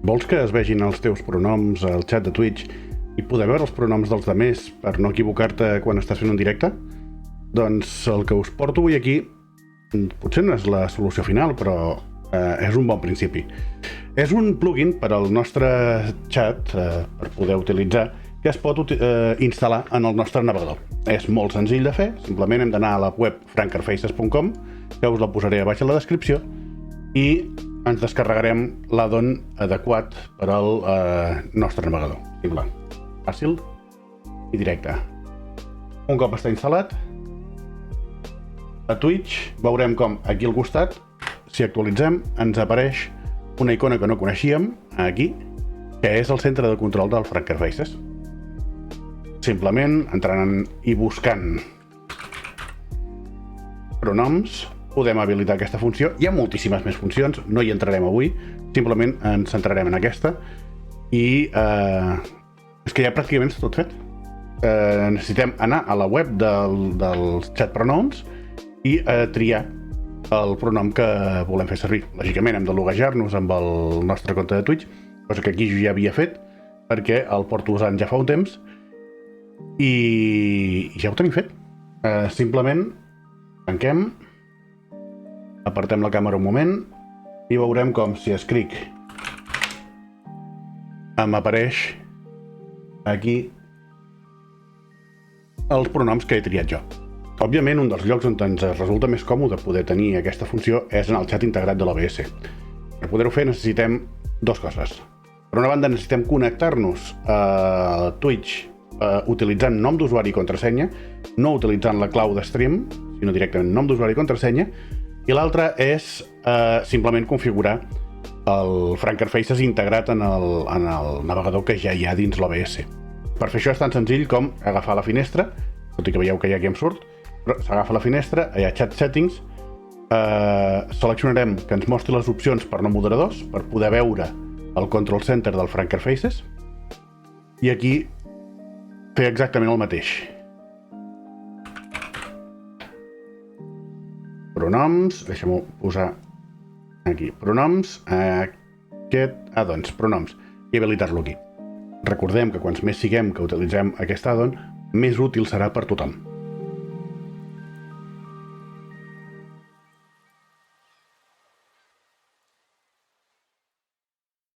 Vols que es vegin els teus pronoms al xat de Twitch i poder veure els pronoms dels demés per no equivocar-te quan estàs fent un directe? Doncs el que us porto avui aquí potser no és la solució final, però és un bon principi. És un plugin per al nostre xat, per poder utilitzar, que es pot instal·lar en el nostre navegador. És molt senzill de fer, simplement hem d'anar a la web frankerfaces.com, que us la posaré a baix a la descripció, i ens descarregarem l'addon adequat per al nostre navegador. Simple, fàcil i directe. Un cop està instal·lat, a Twitch veurem com aquí al costat, si actualitzem, ens apareix una icona que no coneixíem, aquí, que és el centre de control del Frankerfaces. Simplement entrant i buscant pronoms, podem habilitar aquesta funció. Hi ha moltíssimes més funcions, no hi entrarem avui, simplement ens centrarem en aquesta i és que ja pràcticament està tot fet. Necessitem anar a la web dels chat pronouns i triar el pronom que volem fer servir. Lògicament hem de loguejar-nos amb el nostre compte de Twitch, cosa que aquí jo ja havia fet perquè el porto usant ja fa un temps i ja ho tenim fet. Simplement tanquem, apartem la càmera un moment i veurem com si escric m'apareix aquí els pronoms que he triat jo. Òbviament, un dels llocs on ens resulta més còmode poder tenir aquesta funció és en el xat integrat de l'OBS. Per poder-ho fer necessitem dues coses. Per una banda necessitem connectar-nos a Twitch utilitzant nom d'usuari i contrasenya, no utilitzant la clau de stream, sinó directament nom d'usuari i contrasenya, i l'altra és simplement configurar el Frankerfaces integrat en el navegador que ja hi ha dins l'OBS. Per fer això és tan senzill com agafar la finestra, tot i que veieu que ja aquí em surt, però s'agafa la finestra, hi ha Chat Settings, seleccionarem que ens mostri les opcions per no moderadors, per poder veure el Control Center del Frankerfaces, i aquí fer exactament el mateix. Pronoms, deixem-ho posar aquí, pronoms, doncs, pronoms, i habilitar-lo aquí. Recordem que quants més siguem que utilitzem aquest addon, més útil serà per tothom.